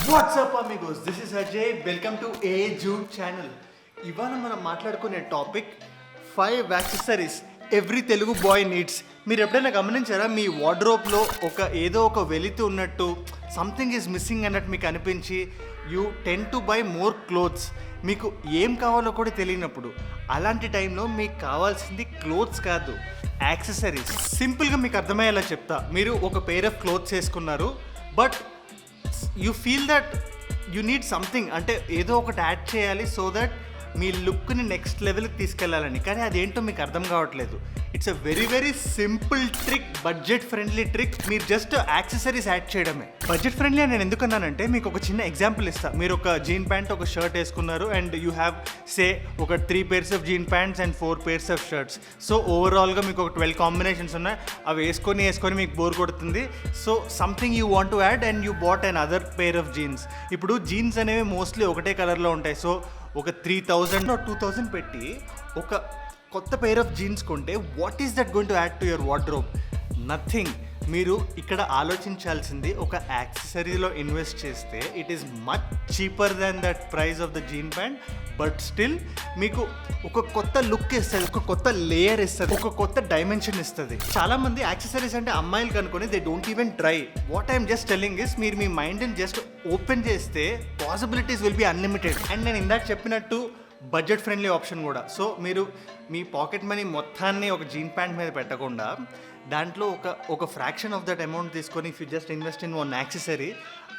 WhatsApp amigos, this is Ajay. Welcome to A Jude channel. ఇవాళ మనం మాట్లాడుకునే topic 5 accessories every Telugu boy needs. మీరు ఎప్పుడైనా గమనించారా, మీ వార్డ్రోబ్లో ఏదో ఒక వెలితి ఉన్నట్టు, సంథింగ్ ఈజ్ మిస్సింగ్ అన్నట్టు మీకు అనిపించి you ten to buy more clothes. మీకు ఏం కావాలో కూడా తెలియనప్పుడు అలాంటి టైంలో మీకు కావాల్సింది క్లోత్స్ కాదు, యాక్సెసరీస్. సింపుల్గా మీకు అర్థమయ్యేలా చెప్తా. మీరు ఒక పెయిర్ ఆఫ్ క్లోత్స్ వేసుకున్నారు, but you feel that you need something, అంటే ఏదో ఒకటి యాడ్ చేయాలి సో దట్ మీ లుక్ని నెక్స్ట్ లెవెల్కి తీసుకెళ్లాలని. కానీ అదేంటో మీకు అర్థం కావట్లేదు. It's a very very simple trick, budget friendly trick. మీరు జస్ట్ యాక్సెసరీస్ యాడ్ చేయడమే. బడ్జెట్ ఫ్రెండ్లీ అని నేను ఎందుకన్నానంటే, మీకు ఒక చిన్న ఎగ్జాంపుల్ ఇస్తాను. మీరు ఒక జీన్ ప్యాంట్, ఒక షర్ట్ వేసుకున్నారు అండ్ యూ హ్యావ్ సే ఒక 3 pairs of gene pants and 4 pairs of shirts. So ఓవరాల్గా మీకు ఒక 12 కాంబినేషన్స్ ఉన్నాయి. అవి వేసుకొని మీకు బోర్ కొడుతుంది. So something you want to add and you bought another pair of jeans. ఇప్పుడు జీన్స్ అనేవి మోస్ట్లీ ఒకటే కలర్లో ఉంటాయి. సో ఒక 3000 or 2000 పెట్టి ఒక కొత్త పెయిర్ ఆఫ్ జీన్స్ కొంటే what is that going to add to your wardrobe? Nothing. మీరు ఇక్కడ ఆలోచించాల్సింది, ఒక యాక్సెసరీలో ఇన్వెస్ట్ చేస్తే it is much cheaper than that price of the jean pant, but still మీకు ఒక కొత్త లుక్ ఇస్తుంది, ఒక కొత్త లేయర్ ఇస్తుంది, ఒక కొత్త డైమెన్షన్ ఇస్తుంది. చాలా మంది యాక్సెసరీస్ అంటే అమ్మాయిలు కనుకొని they don't even try. What I'm just telling is, మీరు మీ మైండ్ని జస్ట్ ఓపెన్ చేస్తే possibilities will be unlimited. And నేను ఇందాక చెప్పినట్టు బడ్జెట్ ఫ్రెండ్లీ ఆప్షన్ కూడా. సో మీరు మీ పాకెట్ మనీ మొత్తాన్ని ఒక జీన్ ప్యాంట్ మీద పెట్టకుండా దాంట్లో ఒక ఫ్రాక్షన్ ఆఫ్ దట్ అమౌంట్ తీసుకొని if you just invest in one accessory,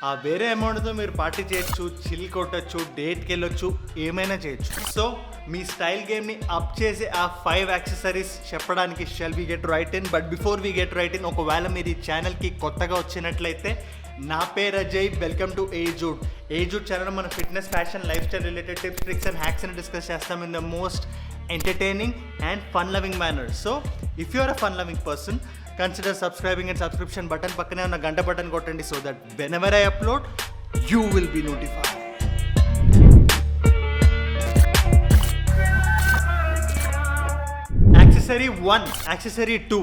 ఆ వేరే అమౌంట్తో మీరు పార్టీ చేయొచ్చు, చిల్ కొట్టచ్చు, డేట్కి వెళ్ళొచ్చు, ఏమైనా చేయొచ్చు. సో మీ స్టైల్ గేమ్ని అప్ చేసే ఆ 5 యాక్సెసరీస్ చెప్పడానికి shall we get right in. But before we get right in, ఒకవేళ మీరు ఈ ఛానల్కి కొత్తగా వచ్చినట్లయితే, నా పేరు Ajay. Welcome to A Jude. A Jude channel మన fitness, fashion, lifestyle related tips, tricks and hacks అని డిస్కస్ చేస్తాం in the most entertaining and fun loving manner. So if you are a fun loving person, consider subscribing and subscription button pakkane unna ganta button kottandi so that whenever I upload you will be notified. Accessory 1, accessory 2.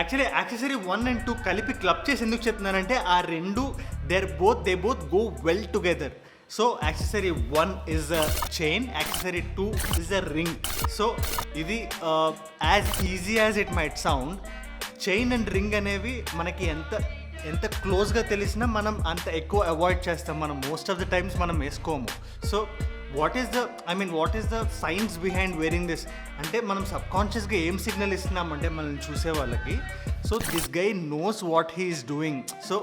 Actually accessory 1 and 2 కలిపి club చేసి ఎందుకు చెప్తున్నానంటే, ఆ రెండు they both go well together. So accessory 1 is a chain, accessory 2 is a ring. So ఇది as easy as it might sound, chain and ring అనేవి మనకి ఎంత క్లోజ్గా తెలిసినా మనం అంత ఎక్కువ అవాయిడ్ చేస్తాం. మనం మోస్ట్ ఆఫ్ ద టైమ్స్ మనం వేసుకోము. So what is the science behind wearing this అంటే, మనం సబ్కాన్షియస్గా ఏం సిగ్నల్ ఇస్తున్నామంటే మనల్ని చూసే వాళ్ళకి, so this guy knows what he is doing. So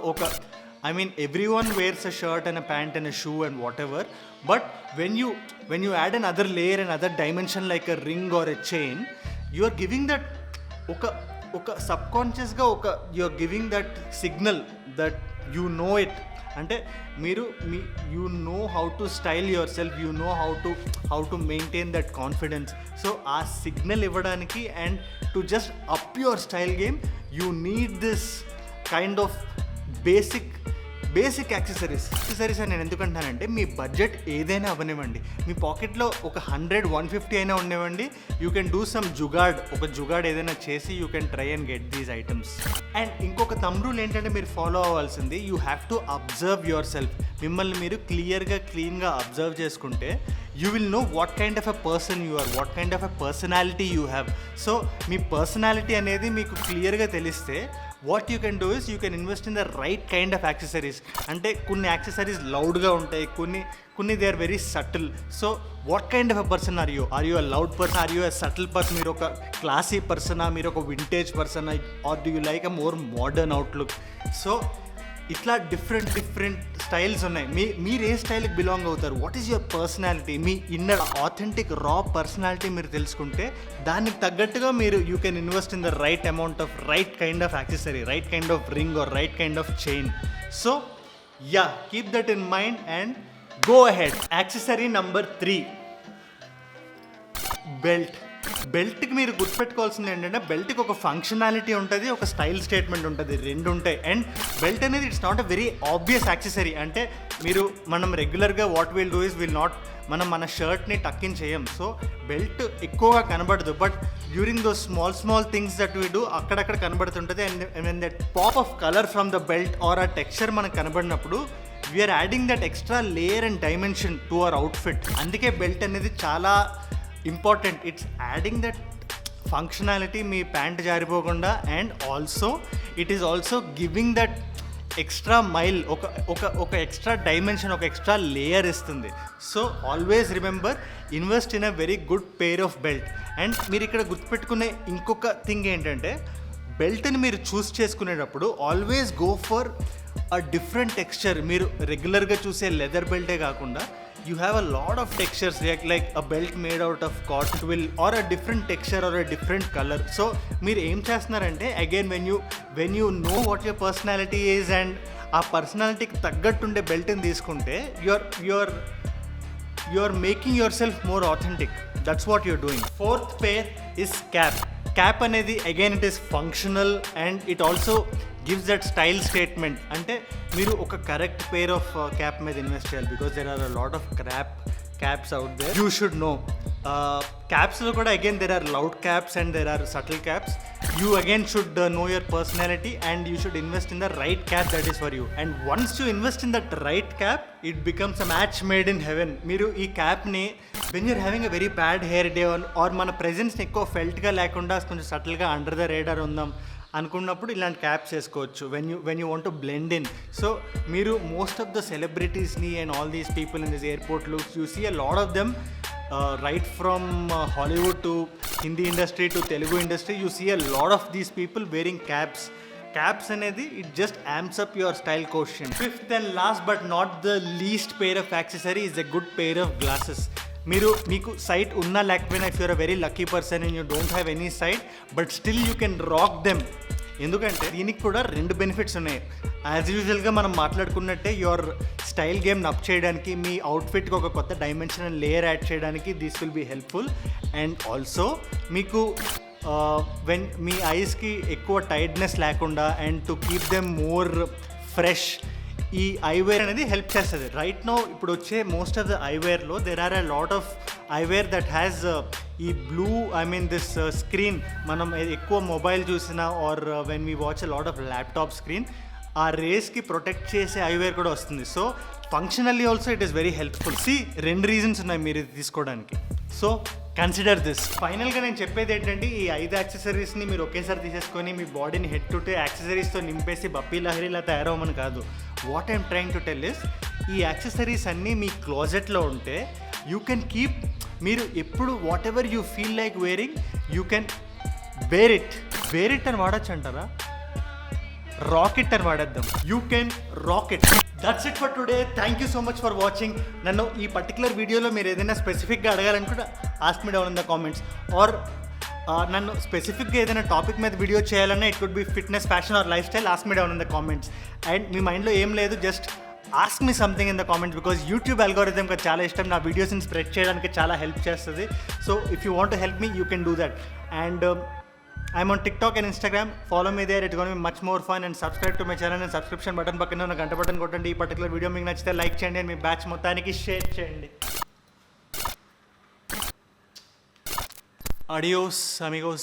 everyone wears a shirt and a pant and a shoe and whatever, but when you add another layer, another dimension like a ring or a chain, you are giving that oka subconscious ga you are giving that signal that you know it. అంటే మీరు you know how to style yourself, you know how to maintain that confidence. So ఆ signal ఇవ్వడానికి and to just up your style game, you need this kind of basic accessories అని నేను ఎందుకంటానంటే, మీ budget ఏదైనా అవ్వనివ్వండి, మీ పాకెట్లో ఒక 100-150 అయినా ఉండేవండి, you can do some jugaad ఏదైనా చేసి you can try and get these items. And ఇంకొక థంబ్ రూల్ ఏంటంటే, మీరు ఫాలో అవ్వాల్సింది, you have to observe yourself. మిమ్మల్ని మీరు క్లీన్గా అబ్జర్వ్ చేసుకుంటే you will know what kind of a person you are, what kind of a personality you have. So మీ personality అనేది మీకు క్లియర్గా తెలిస్తే, what you can do is you can invest in the right kind of accessories. అంటే కొన్ని accessories లౌడ్గా ఉంటాయి, కొన్ని they are very subtle. So what kind of a person are you a loud person, are you a subtle person? మీరు ఒక classy పర్సనా, మీరు ఒక వింటేజ్ పర్సనా, or do you like a more modern outlook? So ఇట్లా డిఫరెంట్ స్టైల్స్ ఉన్నాయి. మీరు ఏ స్టైల్కి బిలాంగ్ అవుతారు? What is your personality? మీ ఇన్నర్ ఆథెంటిక్ రా పర్సనాలిటీ మీరు తెలుసుకుంటే, దానికి తగ్గట్టుగా మీరు you can invest in the right amount of right kind of accessory, right kind of ring or right kind of chain. So yeah, keep that in mind and go ahead. Accessory number 3, బెల్ట్కి మీరు గుర్తుపెట్టుకోవాల్సింది ఏంటంటే, బెల్ట్కి ఒక functionality ఉంటుంది, ఒక style statement ఉంటుంది, రెండు ఉంటాయి. అండ్ బెల్ట్ అనేది it's not a very obvious accessory. అంటే మనం రెగ్యులర్గా వాట్ విల్ డూ ఇస్ మనం మన షర్ట్ని టక్ ఇన్ చేయం. సో బెల్ట్ ఎక్కువగా కనబడదు, but during those small things that we do అక్కడక్కడ కనబడుతుంటుంది. And that pop of colour from the belt or a texture మనకు కనబడినప్పుడు we're adding that extra layer and dimension to our outfit. అందుకే belt అనేది చాలా important. It's adding that functionality మీ pant జారిపోకుండా, and also it is also giving that extra mile, ఒక extra dimension, ఒక extra layer ఇస్తుంది. So always remember, invest in a very good pair of belt. And మీరు ఇక్కడ గుర్తుపెట్టుకునే ఇంకొక thing ఏంటంటే, బెల్ట్ని మీరు చూస్ చేసుకునేటప్పుడు always go for a different texture. మీరు రెగ్యులర్గా చూసే లెదర్ బెల్టే కాకుండా you have a lot of textures, like a belt made out of cotton twill or a different texture or a different color. So మీరు ఏం చేస్తున్నారంటే, again when you know what your personality is and ఆ పర్సనాలిటీకి తగ్గట్టుండే బెల్ట్ని తీసుకుంటే you're making yourself more authentic. That's what you're doing. Fourth pair is cap. Cap అనేది again it is functional and it also gives that style statement. అంటే మీరు ఒక correct pair of cap మీద invest చేయాలి, because there are a lot of caps out there. You should know క్యాప్స్లో కూడా again there are loud caps and there are subtle caps. You again should know your personality and you should invest in the right cap that is for you. And once you invest in that right cap, it becomes a match made in heaven. మీరు ఈ క్యాప్ని when you're having a very bad hair day or మన ప్రెజెన్స్ని ఎక్కువ ఫెల్ట్గా లేకుండా కొంచెం సటిల్గా under the radar ఉందాం అనుకున్నప్పుడు ఇలాంటి క్యాప్స్ వేసుకోవచ్చు when you want to blend in. So మీరు మోస్ట్ ఆఫ్ ద సెలబ్రిటీస్ని and all these people in this airport looks, you see a lot of them right from Hollywood to Hindi industry to Telugu industry, you see a lot of these people wearing caps అనేది it just amps up your style quotient. Fifth and last but not the least pair of accessory is a good pair of glasses. మీకు sight ఉన్నా లేకపోయినా, if you're a very lucky person and you don't have any sight but still you can rock them. ఎందుకంటే దీనికి కూడా 2 benefits ఉన్నాయి. As యూజువల్గా మనం మాట్లాడుకున్నట్టే, యువర్ స్టైల్ గేమ్ని అప్ చేయడానికి, మీ అవుట్ఫిట్కి ఒక కొత్త డైమెన్షన్ అండ్ లేయర్ యాడ్ చేయడానికి this will be helpful. And also మీకు వెన్ మీ ఐస్కి ఎక్కువ టైర్డ్నెస్ లేకుండా and to keep them more fresh, ఈ ఐవేర్ అనేది హెల్ప్ చేస్తుంది. రైట్ నో ఇప్పుడు వచ్చే మోస్ట్ ఆఫ్ ద ఐవేర్లో there are a lot of eyewear that has ఈ బ్లూ, దిస్ స్క్రీన్. మనం ఎక్కువ మొబైల్ చూసినా or when we watch a lot of laptop screen, ఆ రేస్కి ప్రొటెక్ట్ చేసే ఐవేర్ కూడా వస్తుంది. So functionally also it is very helpful. 2 reasons ఉన్నాయి మీరు ఇది తీసుకోవడానికి. సో కన్సిడర్ దిస్. ఫైనల్గా నేను చెప్పేది ఏంటంటే, ఈ 5 యాక్సెసరీస్ని మీరు ఒకేసారి తీసేసుకొని మీ బాడీని హెడ్ టు యాక్సెసరీస్తో నింపేసి బప్పీ లహరీలా తయారవ్వమని కాదు. What I'm trying to tell is, ఈ యాక్సెసరీస్ అన్నీ మీ క్లోజెట్లో ఉంటే యూ కెన్ కీప్, మీరు ఎప్పుడు whatever you feel like wearing you can wear it అని వాడచ్చు అంటారా, రాకెట్ అని వాడేద్దాం. You can rock it. That's it for today. Thank you so much for watching. నన్ను ఈ పర్టికులర్ వీడియోలో మీరు ఏదైనా స్పెసిఫిక్గా అడగాలనుకుంటే ask me down in the comments, or నన్ను స్పెసిఫిక్గా ఏదైనా టాపిక్ మీద వీడియో చేయాలన్నా, it could be fitness, fashion or lifestyle, ask me down in the comments. And మీ మైండ్లో ఏం లేదు, just ask me something in the comments, because YouTube అల్గోరిథంకి చాలా ఇష్టం, నా వీడియోస్ని స్ప్రెడ్ చేయడానికి చాలా హెల్ప్ చేస్తుంది. So if you want to help me, you can do that. And I'm on TikTok and Instagram. Follow me there. It's going to be much more fun. And subscribe to my channel and subscription button పక్కన ఉన్న గంట button కొట్టండి. ఈ particular video మీకు నచ్చితే like చేయండి and me batch మొత్తానికి share చేయండి. Adios amigos.